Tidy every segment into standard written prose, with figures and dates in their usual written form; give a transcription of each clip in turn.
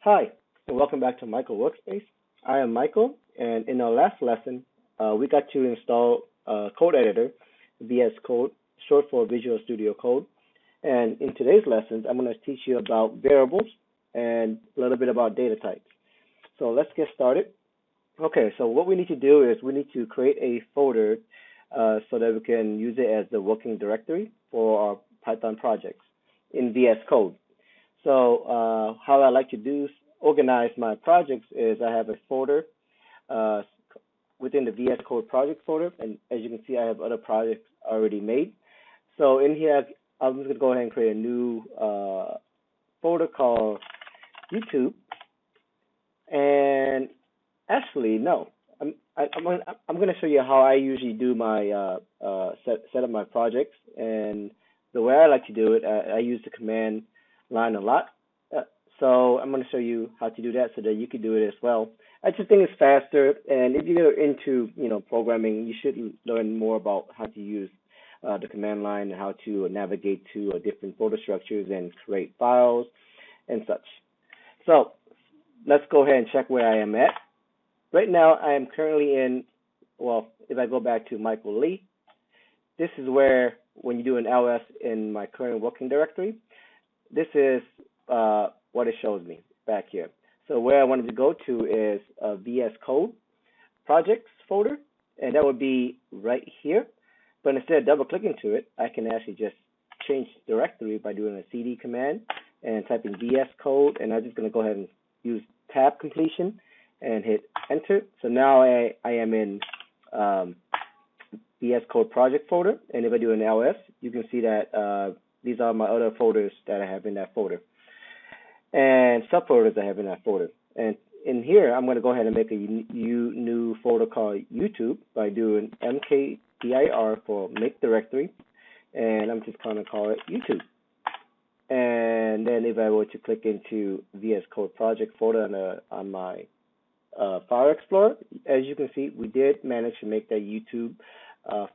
Hi, and welcome back to Michael Workspace. I am Michael, and in our last lesson, we got to install Code Editor, VS Code, short for Visual Studio Code. And in today's lessons, I'm going to teach you about variables and a little bit about data types. So let's get started. Okay, so what we need to do is we need to create a folder so that we can use it as the working directory for our Python projects in VS Code. So how I like to do organize my projects is I have a folder uh, within the VS Code project folder, and as you can see, I have other projects already made. So in here, I'm just gonna go ahead and create a new folder called YouTube. And actually, no, I'm gonna show you how I usually do my set up my projects, and the way I like to do it, I use the command line a lot. Uh, so I'm gonna show you how to do that so that you can do it as well. I just think it's faster, and if you're into programming, you should learn more about how to use the command line and how to navigate to different folder structures and create files and such. So let's go ahead and check where I am at. Right now, I am currently in, well, if I go back to Michael Lee, this is where, when you do an ls in my current working directory, this is what it shows me back here. So where I wanted to go to is VS Code projects folder, and that would be right here. But instead of double clicking to it, I can actually just change directory by doing a cd command and typing VS Code, and I'm just going to go ahead and use tab completion and hit enter. So now I am in VS Code project folder, and if I do an ls, you can see that these are my other folders that I have in that folder and subfolders I have in that folder. And in here, I'm going to go ahead and make a new folder called YouTube by doing mkdir for make directory, and I'm just going to call it YouTube. And then if I were to click into VS Code project folder on my File Explorer, as you can see, we did manage to make that YouTube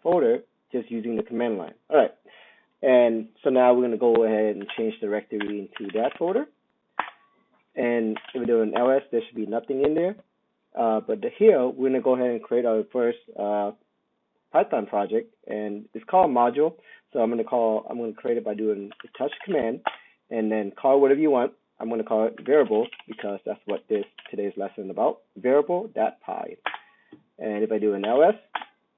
folder just using the command line. All right, and so now we're going to go ahead and change directory into that folder. And if we do an ls, there should be nothing in there. But here, we're going to go ahead and create our first Python project, and it's called module. So I'm going to create it by doing the touch command, and then call whatever you want. I'm going to call it variable because that's what today's lesson is about. Variable.py. And if I do an ls,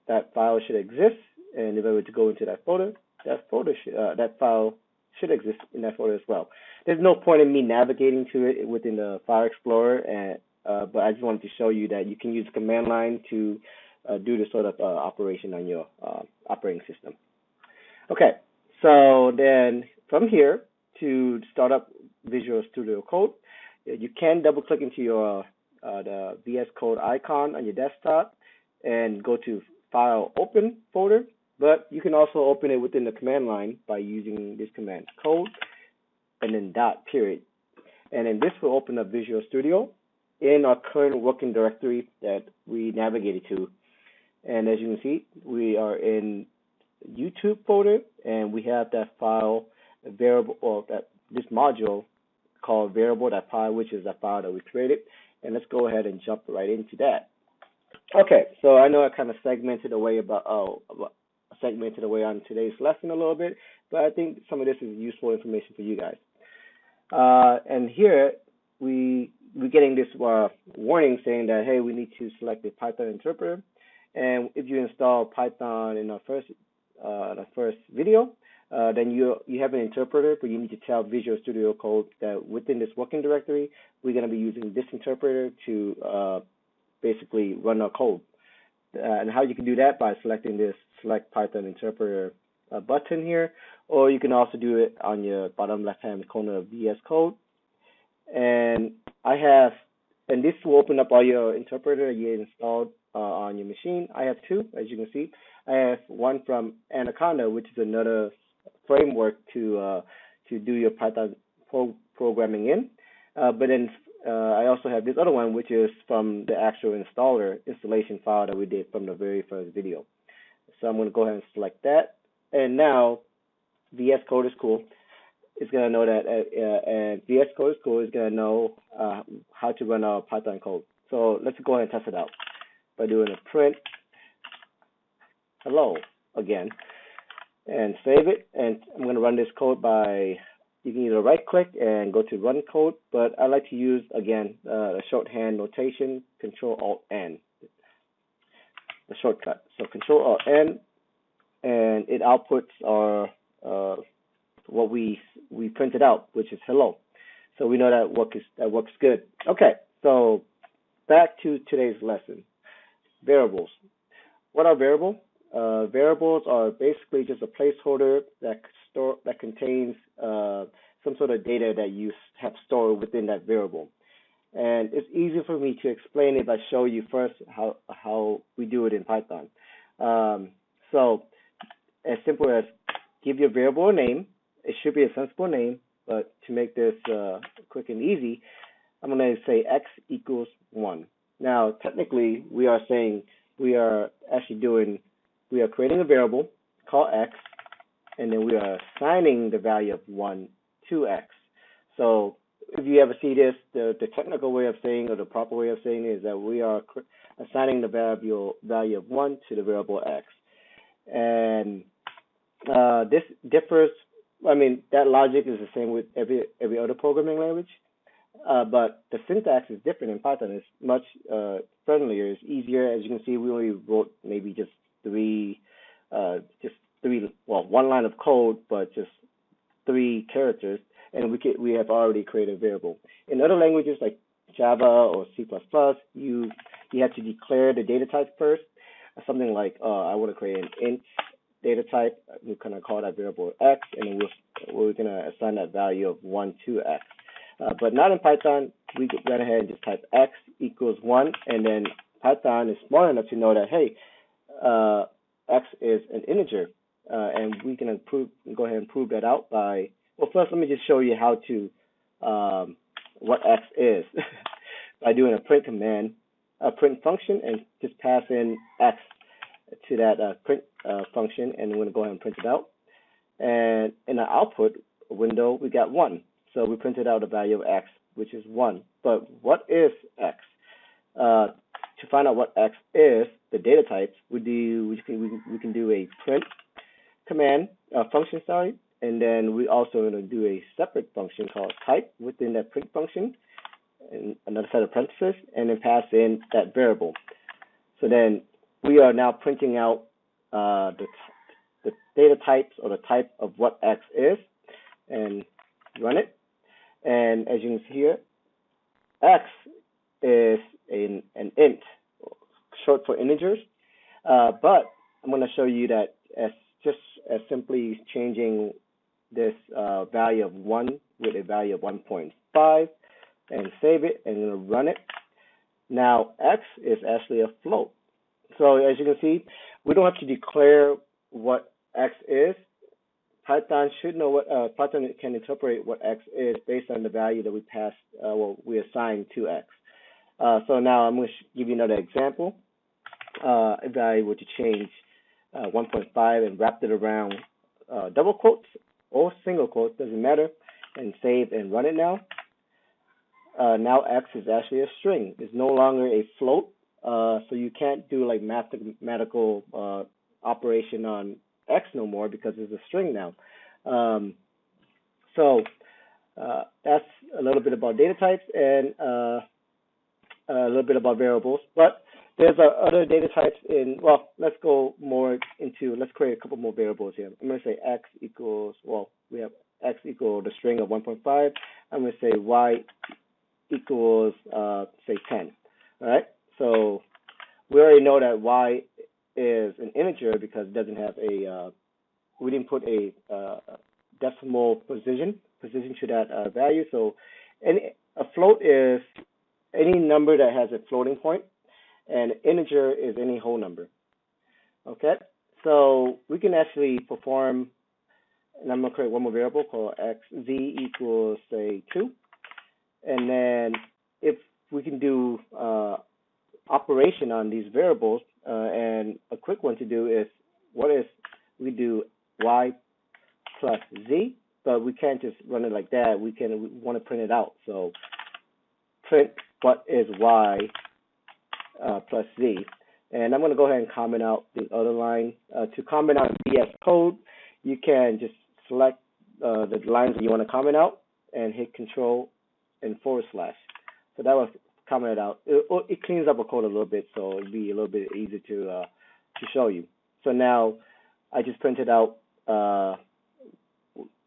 that file should exist. And if I were to go into that folder, that file should exist in that folder as well. There's no point in me navigating to it within the File Explorer, but I just wanted to show you that you can use the command line to do this sort of operation on your operating system. Okay, so then from here to start up Visual Studio Code, you can double click into your the VS Code icon on your desktop and go to File Open folder, but you can also open it within the command line by using this command, code and then dot period. And then this will open up Visual Studio in our current working directory that we navigated to. And as you can see, we are in YouTube folder, and we have that file variable, or this module called variable.py, which is a file that we created. And let's go ahead and jump right into that. Okay, so I know I kind of segmented away on today's lesson a little bit, but I think some of this is useful information for you guys. And here we're getting this warning saying that, hey, we need to select a Python interpreter. And if you install Python in our first video, then you have an interpreter, but you need to tell Visual Studio Code that within this working directory, we're going to be using this interpreter to basically run our code. And how you can do that by selecting this Select Python Interpreter button here, or you can also do it on your bottom left-hand corner of VS Code. And this will open up all your interpreter you installed on your machine. I have two, as you can see. I have one from Anaconda, which is another framework to do your Python programming in. But then I also have this other one, which is from the actual installation file that we did from the very first video. So I'm going to go ahead and select that. And now VS Code is cool. it's gonna know that, and VS Code School is gonna know how to run our Python code. So let's go ahead and test it out by doing a print hello again and save it. And I'm gonna run this code by, you can either right click and go to run code, but I like to use again the shorthand notation, Control Alt N, the shortcut. So Control Alt N, and it outputs our what we printed out, which is hello. So we know that works good. Okay, so back to today's lesson. Variables. What are variables? Variables are basically just a placeholder that contains some sort of data that you have stored within that variable. And it's easy for me to explain it by showing you first how we do it in Python. So as simple as give your variable a name. It should be a sensible name, but to make this quick and easy, I'm going to say x equals 1. Now, technically, we are creating a variable called x, and then we are assigning the value of 1 to x. So if you ever see this, the technical way of saying, or the proper way of saying it, is that we are assigning the value of 1 to the variable x. And this differs. I mean, that logic is the same with every other programming language, but the syntax is different in Python. It's much friendlier. It's easier. As you can see, we only wrote maybe just one line of code, but just 3 characters, and we have already created a variable. In other languages like Java or C++, you have to declare the data type first. Something like I want to create an int data type. We're going to call that variable x, and then we're going to assign that value of 1 to x. But not in Python. We went ahead and just type x equals 1, and then Python is smart enough to know that, hey, x is an integer, and we can go ahead and prove that out by, well, first let me just show you how to, what x is by doing a print command, a print function, and just pass in x to that print function, and we're going to go ahead and print it out. And in the output window, we got 1. So we printed out a value of x, which is 1. But what is x? To find out what x is, the data types, we can do a print command, function, sorry, and then we also going to do a separate function called type within that print function, and another set of parentheses, and then pass in that variable. So then we are now printing out the data types, or the type of what x is, and run it. And as you can see here, x is an int, short for integers. But I'm going to show you that as simply changing this value of 1 with a value of 1.5, and save it, and I'm going to run it. Now x is actually a float. So as you can see, we don't have to declare what x is. Python should know what Python can interpret what x is based on the value that we assign to x. So now I'm going to give you another example. If I were to change 1.5 and wrap it around double quotes or single quotes, doesn't matter, and save and run it now. Now x is actually a string. It's no longer a float, so you can't do like mathematical operation on x no more because it's a string now. So that's a little bit about data types and a little bit about variables. But there's other data types let's go more into, let's create a couple more variables here. I'm going to say x equals, we have x equal the string of 1.5. I'm going to say y equals, say 10. All right? So we already know that y is an integer because it doesn't have we didn't put a decimal position to that value. So a float is any number that has a floating point, and integer is any whole number. Okay, so we can actually perform, and I'm going to create one more variable called z equals, say, 2. And then if we can do operation on these variables, and a quick one to do is, we do y plus z, but we can't just run it like that. We want to print it out. So print what is y plus z. And I'm going to go ahead and comment out the other line. To comment out VS Code, you can just select the lines that you want to comment out and hit Control and /. So that was commented out. It cleans up a code a little bit, so it'll be a little bit easier to show you. So now I just printed out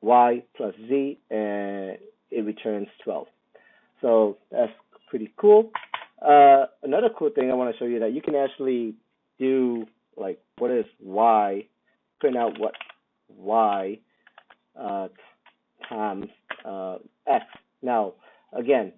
y plus z, and it returns 12. So that's pretty cool. Another cool thing I want to show you that you can actually do like what is y, print out what y times x. Now, again,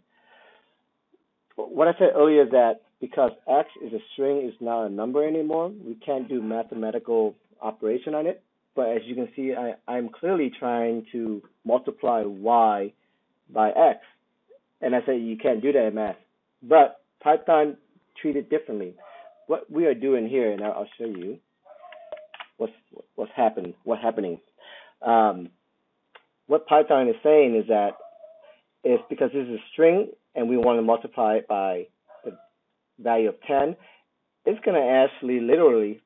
what I said earlier is that because x is a string, it's not a number anymore, we can't do mathematical operation on it. But as you can see, I'm clearly trying to multiply y by x. And I say you can't do that in math. But Python treats it differently. What we are doing here, and I'll show you what's happening. What Python is saying is that it's because this is a string and we want to multiply it by the value of 10, it's going to actually literally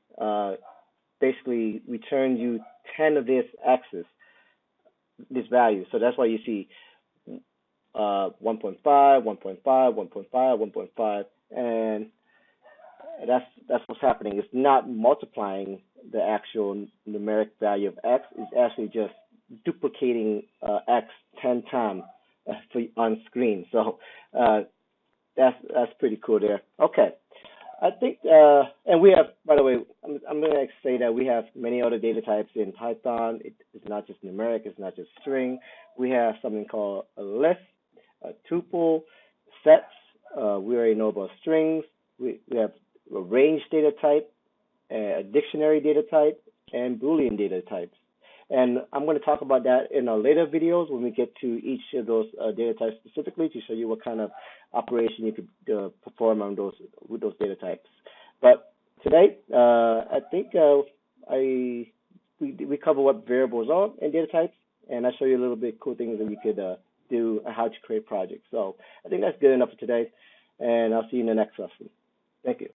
basically return you 10 of this x's, this value. So that's why you see 1.5, 1.5, 1.5, 1.5, and that's what's happening. It's not multiplying the actual numeric value of x. It's actually just duplicating x 10 times on screen. So that's pretty cool there. Okay, I think, and we have, by the way, I'm going to say that we have many other data types in Python. It's not just numeric. It's not just string. We have something called a list, a tuple, sets. We already know about strings. We have a range data type, a dictionary data type, and Boolean data types. And I'm going to talk about that in our later videos when we get to each of those data types specifically to show you what kind of operation you could perform on with those data types. But today, I think we cover what variables are and data types, and I show you a little bit cool things that you could do and how to create projects. So I think that's good enough for today, and I'll see you in the next lesson. Thank you.